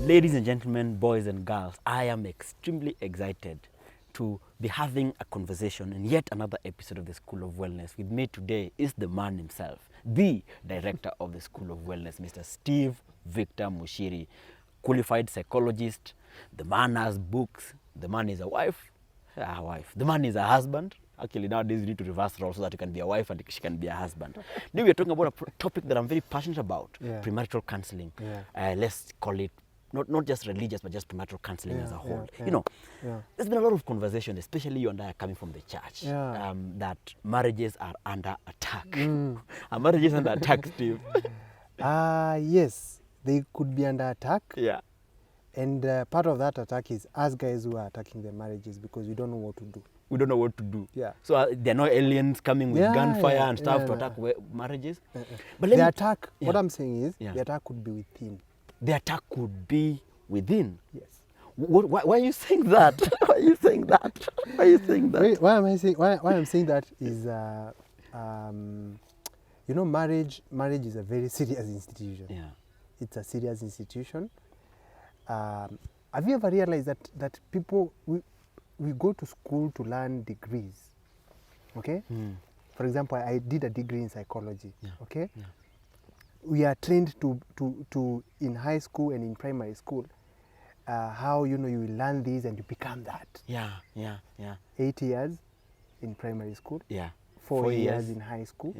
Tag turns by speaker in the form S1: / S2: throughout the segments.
S1: Ladies and gentlemen, boys and girls, I am extremely excited to be having a conversation in yet another episode of the School of Wellness. With me today is the man himself, the director of the School of Wellness, Mr. Steve Victor Muchiri, qualified psychologist. The man has books. The man is a wife. The man is a husband. Actually, nowadays you need to reverse roles so that you can be a wife and she can be a husband. Today we are talking about a topic that I'm very passionate about, premarital counseling. Let's call it not just religious, but just premarital counseling as a whole. You know, there's been a lot of conversation, especially you and I are coming from the church, that marriages are under attack. Are marriages under attack, Steve?
S2: Yes, they could be under attack.
S1: Yeah.
S2: And part of that attack is us guys who are attacking the marriages because we don't know what to do.
S1: We don't know what to do.
S2: Yeah.
S1: So there are no aliens coming with gunfire and stuff to attack marriages.
S2: But the attack, what I'm saying is, the attack could be within.
S1: The attack could be within.
S2: Yes.
S1: Why are you saying that? Why are you saying that? Why are you saying that?
S2: Why am I saying? Why I'm saying that is, you know, marriage is a very serious institution.
S1: Yeah.
S2: It's a serious institution. Have you ever realized that people we go to school to learn degrees? Okay. For example, I did a degree in psychology. Okay. Yeah. We are trained to in high school and in primary school how you learn this and you become that. 8 years in primary school. 4 years in high school.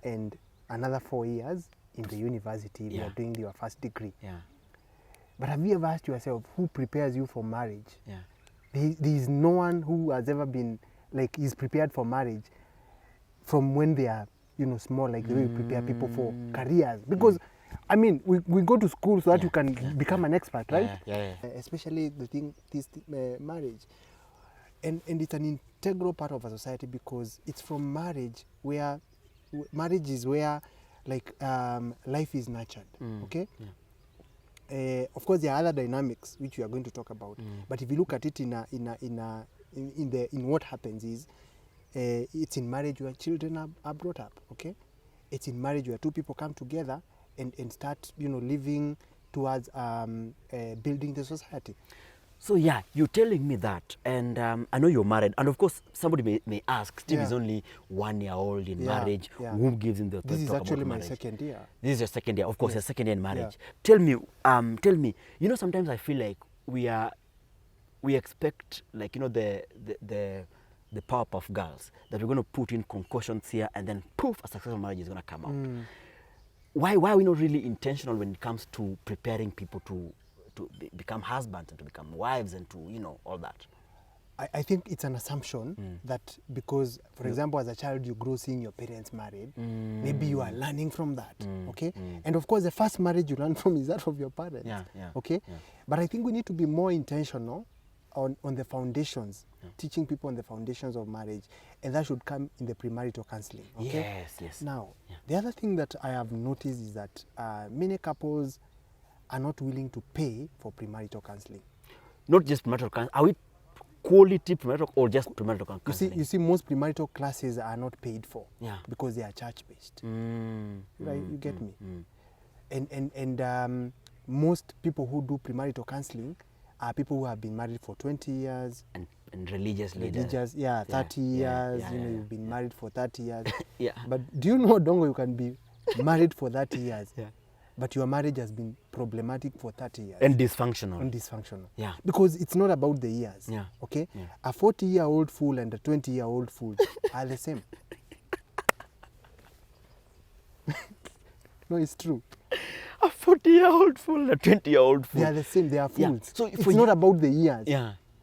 S2: And another 4 years in the university. You are doing your first degree. But have you ever asked yourself who prepares you for marriage? There is no one who has ever been is prepared for marriage from when they are small, like the way we prepare people for careers. Because I mean, we go to school so that you can become an expert, right? Especially this marriage, and it's an integral part of a society because it's from marriage where marriage is where life is nurtured. Okay. Of course, there are other dynamics which we are going to talk about. But if you look at it in what happens is, it's in marriage where children are brought up. Okay, it's in marriage where two people come together and start living towards building the society.
S1: So yeah, you're telling me that, and I know you're married, and of course somebody may ask, Steve is only 1 year old in marriage. Who gives him the authority to talk about marriage?
S2: This is actually my second year.
S1: This is your second year, of course, your second year in marriage. Tell me, sometimes I feel like we expect the Powerpuff Girls, that we're going to put in concussions here and then poof, a successful marriage is going to come out. Why are we not really intentional when it comes to preparing people to become husbands and to become wives and to, all that?
S2: I think it's an assumption that because, for example, as a child, you grow seeing your parents married, maybe you are learning from that, okay? And of course, the first marriage you learn from is that of your parents, okay? But I think we need to be more intentional on the foundations, teaching people on the foundations of marriage, and that should come in the premarital counseling, okay?
S1: Yes.
S2: Now, the other thing that I have noticed is that many couples are not willing to pay for premarital counseling.
S1: Not just premarital counseling. Are we quality premarital or just premarital counseling?
S2: You see, most premarital classes are not paid for because they are church-based. Right? You get me? And most people who do premarital counseling are people who have been married for 20 years.
S1: And religiously.
S2: 30 years. You've been married for 30 years.
S1: But
S2: do you know, Dongo, you can be married for 30 years. But your marriage has been problematic for 30 years.
S1: And dysfunctional.
S2: Because it's not about the years. Okay? A 40-year-old fool and a 20-year-old fool are the same. No, it's true.
S1: A 40-year-old fool and a 20-year-old fool.
S2: They are the same. They are fools.
S1: So
S2: it's not about the years.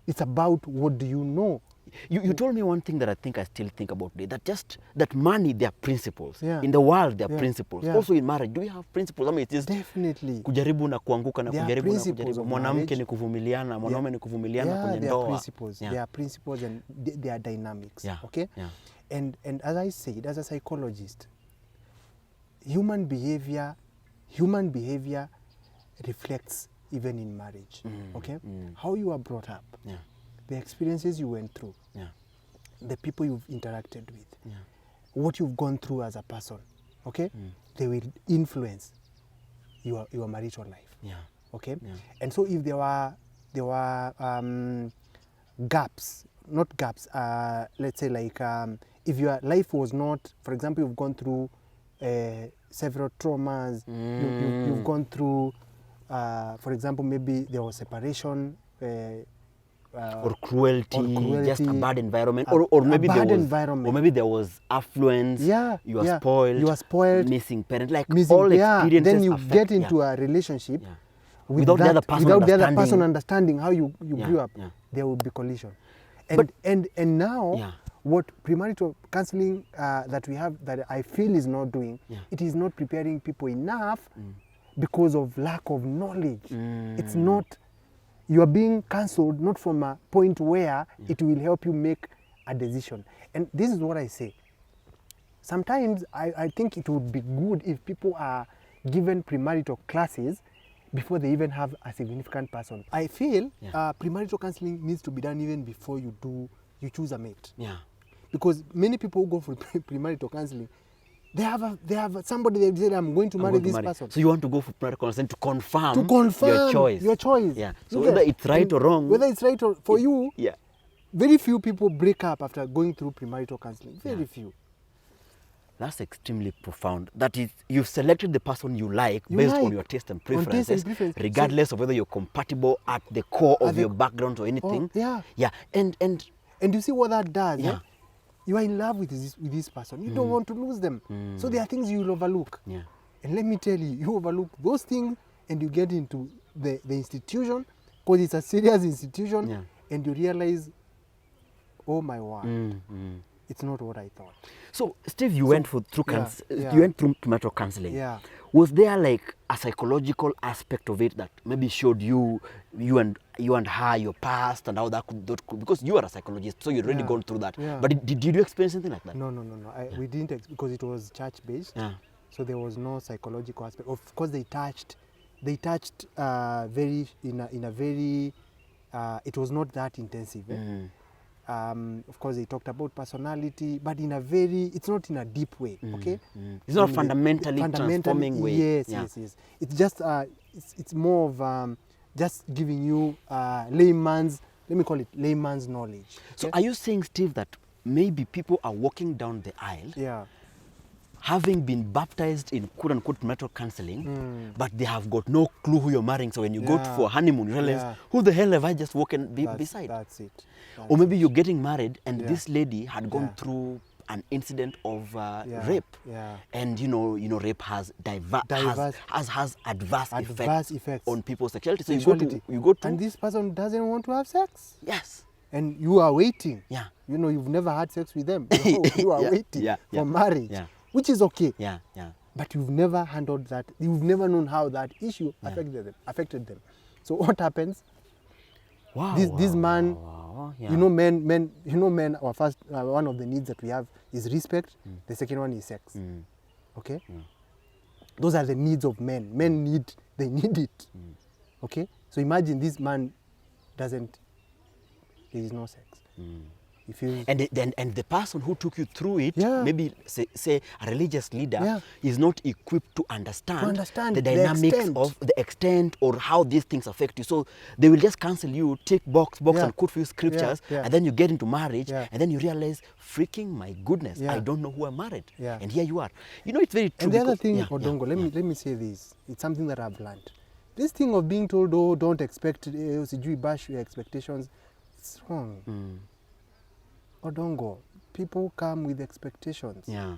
S2: It's about what do you know.
S1: You told me one thing that I think I still think about today, that money, there are principles. In the world, there are principles. Also in marriage, do we have principles? I mean, it is
S2: definitely
S1: kujaribu na kuanguka na kujaribu na kujaribu. Mwanamke ni kuvumiliana, mwanaume ni kuvumiliana kwenye ndoa.
S2: There are principles and there are dynamics. Okay? And as I said, as a psychologist, human behavior reflects even in marriage. Okay? How you are brought up. The experiences you went through, the people you've interacted with, what you've gone through as a person, okay? They will influence your marital life. Okay,
S1: Yeah.
S2: and so if there were gaps, not gaps, let's say like if your life was not, for example, you've gone through several traumas, you've gone through, for example, maybe there was separation,
S1: or cruelty, just a bad environment, or maybe
S2: bad
S1: there was,
S2: environment.
S1: or maybe there was affluence.
S2: Yeah,
S1: you are spoiled, missing parent, like all experiences.
S2: Then you
S1: affect,
S2: get into a relationship
S1: without the other person
S2: understanding how you grew up. There will be collision, and now what premarital counseling that we have, that I feel is not doing, it is not preparing people enough because of lack of knowledge. It's not. You are being counseled not from a point where it will help you make a decision. And this is what I say. Sometimes I think it would be good if people are given premarital classes before they even have a significant person. I feel premarital counseling needs to be done even before you choose a mate. Yeah. Because many people who go for premarital counseling, they have somebody they say, I'm going to marry this person.
S1: So you want to go for premarital counseling to confirm your choice.
S2: Yeah.
S1: So whether it's right or wrong.
S2: Whether it's right or for you. Yeah. Very few people break up after going through premarital counseling. Very few.
S1: That's extremely profound. That is, you've selected the person you like based on your taste and preferences, regardless of whether you're compatible at the core of your background or anything. Yeah. And
S2: you see what that does. Yeah. You are in love with this person. You don't want to lose them. So there are things you will overlook. Yeah. And let me tell you, you overlook those things and you get into the institution, because it's a serious institution, and you realize, oh my word, it's not what I thought.
S1: So, Steve, you went through premarital counseling. Yeah. Was there like a psychological aspect of it that maybe showed you and her, your past, and how that could because you are a psychologist, so you'd already gone through that. Yeah. But did you experience something like that?
S2: No. We didn't, because it was church-based. Yeah. So there was no psychological aspect. Of course, they touched very in a very. It was not that intensive. Of course, they talked about personality, but it's not in a deep way, okay?
S1: It's not fundamentally transforming way.
S2: Yes. It's just, it's more of just giving you layman's knowledge. Okay?
S1: So are you saying, Steve, that maybe people are walking down the aisle, having been baptized in quote-unquote premarital counseling, but they have got no clue who you're marrying, so when you go for a honeymoon, you realize, who the hell have I just walking beside?
S2: That's it.
S1: Or maybe you're getting married and this lady had gone through an incident of rape, and rape has adverse effects on people's sexuality. So you go to,
S2: and this person doesn't want to have sex.
S1: Yes.
S2: And you are waiting. Yeah. You've never had sex with them. You are waiting for marriage, which is okay. Yeah. But you've never handled that. You've never known how that issue affected them. So what happens?
S1: Wow.
S2: This man. Yeah. Men, our first, one of the needs that we have is respect. The second one is sex. Okay? Those are the needs of men. They need it. Okay? So imagine this man there is no sex.
S1: And the person who took you through it, maybe say a religious leader, is not equipped to understand the dynamics of the extent or how these things affect you. So they will just cancel you, tick box and quote few scriptures, and then you get into marriage, and then you realize, freaking my goodness, I don't know who I married. And here you are. It's very true.
S2: And the other thing, Odongo, let me say this. It's something that I've learned. This thing of being told, oh, don't expect, you bash your expectations, it's wrong. Odongo, people come with expectations. Yeah.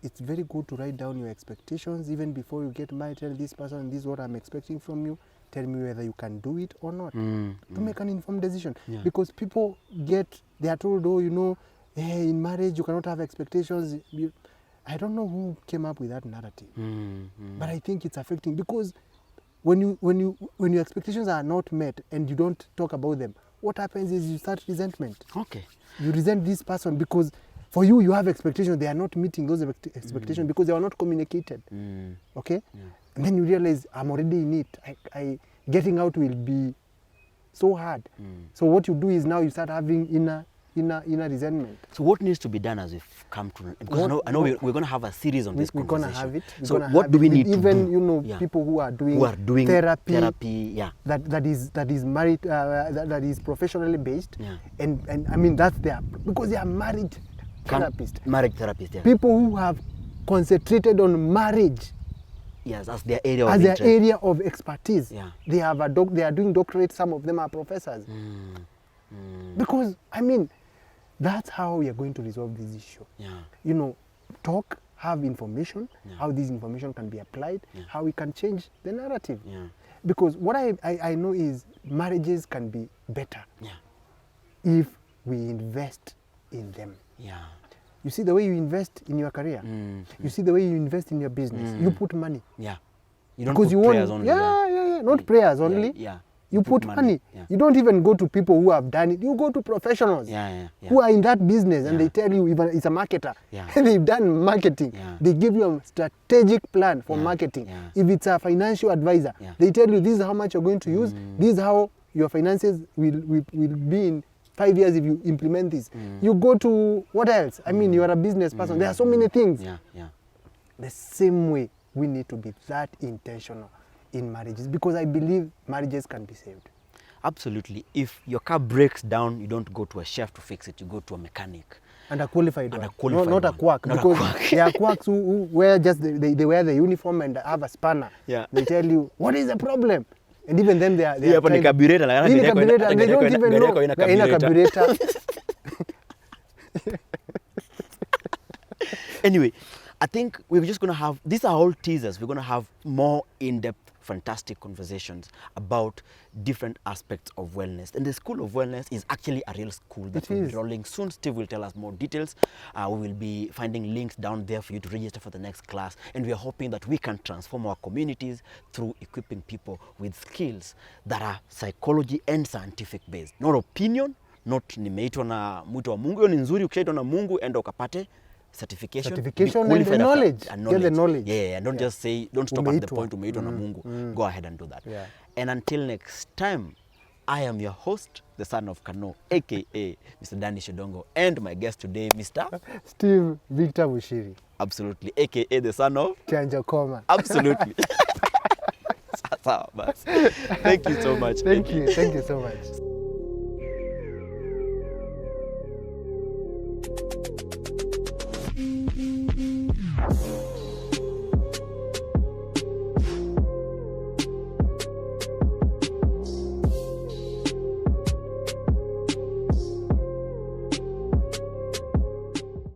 S2: It's very good to write down your expectations even before you get married. Tell this person, this is what I'm expecting from you. Tell me whether you can do it or not. To make an informed decision. Yeah. Because people they are told, oh, hey, in marriage you cannot have expectations. I don't know who came up with that narrative. But I think it's affecting, because when your expectations are not met and you don't talk about them, what happens is you start resentment. Okay. You resent this person because for you have expectations. They are not meeting those expectations because they are not communicated. Okay? Yeah. And then you realize, I'm already in it. Getting out will be so hard. So what you do is now you start having inner inner resentment.
S1: So what needs to be done as we've come to, because I know we're going to have a series on this
S2: We're going to
S1: conversation.
S2: have it.
S1: So what do we need to
S2: even,
S1: do?
S2: you know,
S1: Yeah.
S2: people who are doing
S1: therapy, yeah.
S2: that is married, that is professionally based,
S1: Yeah.
S2: and I mean that's their, because they are married therapists.
S1: Marriage therapist, yeah.
S2: People who have concentrated on marriage
S1: Yes, as their area of
S2: as
S1: interest.
S2: their area of expertise.
S1: Yeah.
S2: They have they are doing doctorates. Some of them are professors. Because I mean, that's how we are going to resolve this issue.
S1: Yeah.
S2: You know, talk, have information,
S1: Yeah.
S2: how this information can be applied,
S1: Yeah.
S2: how we can change the narrative.
S1: Yeah.
S2: Because what I know is marriages can be better
S1: Yeah.
S2: if we invest in them.
S1: Yeah.
S2: You see the way you invest in your career. You see the way you invest in your business. You put money.
S1: Yeah. You don't
S2: Because
S1: put
S2: you
S1: prayers
S2: want,
S1: only.
S2: yeah, not prayers only.
S1: Yeah.
S2: You put money.
S1: Yeah.
S2: You don't even go to people who have done it. You go to professionals
S1: Yeah.
S2: who are in that business, and
S1: Yeah.
S2: they tell you, even it's a marketer.
S1: Yeah.
S2: They've done marketing.
S1: Yeah.
S2: They give you a strategic plan for
S1: Yeah.
S2: marketing.
S1: Yeah.
S2: If it's a financial advisor,
S1: Yeah.
S2: they tell you this is how much you're going to use. This is how your finances will be in 5 years if you implement this. You go to what else? I mean, you are a business person. There are so many things.
S1: Yeah.
S2: The same way we need to be that intentional in marriages, because I believe marriages can be saved.
S1: Absolutely. If your car breaks down, you don't go to a chef to fix it. You go to a mechanic.
S2: And a qualified
S1: And
S2: one.
S1: a qualified
S2: not a
S1: one.
S2: quack.
S1: Not a
S2: Because
S1: quack.
S2: there are quacks who wear just, they wear the uniform and have a spanner.
S1: Yeah.
S2: They tell you, what is the problem? And even then they are
S1: Yeah, hapo ni carburetor, na
S2: Hii ni
S1: gari yako
S2: carburetor, and they
S1: ina-
S2: don't even
S1: gari
S2: know.
S1: yako ina
S2: Ina
S1: carburetor.
S2: carburetor.
S1: Anyway, I think we're just going to have, these are all teasers. We're going to have more in-depth, fantastic conversations about different aspects of wellness. And the School of Wellness is actually a real school that
S2: It
S1: will be
S2: is.
S1: rolling soon. Steve will tell us more details. We will be finding links down there for you to register for the next class. And we are hoping that we can transform our communities through equipping people with skills that are psychology and scientific based. Not opinion, not nimeitwa na mwito wa Mungu. Hiyo ni nzuri, ukishaitwa na Mungu, enda ukapate certification
S2: Certification
S1: be
S2: and
S1: qualified
S2: the
S1: after-
S2: knowledge.
S1: and
S2: Get the knowledge.
S1: Yeah, don't
S2: Yeah.
S1: just say, don't stop at the
S2: Umeitwa.
S1: point umeitwa na Mungu. Go ahead and do that.
S2: Yeah.
S1: And until next time, I am your host, the son of Kano, aka Mr. Danny Shidongo, and my guest today, Mr.
S2: Steve Victor Muchiri.
S1: Absolutely, aka the son of
S2: Chanja Koma.
S1: Absolutely. Sawa basi. Thank you so much.
S2: Thank you so much.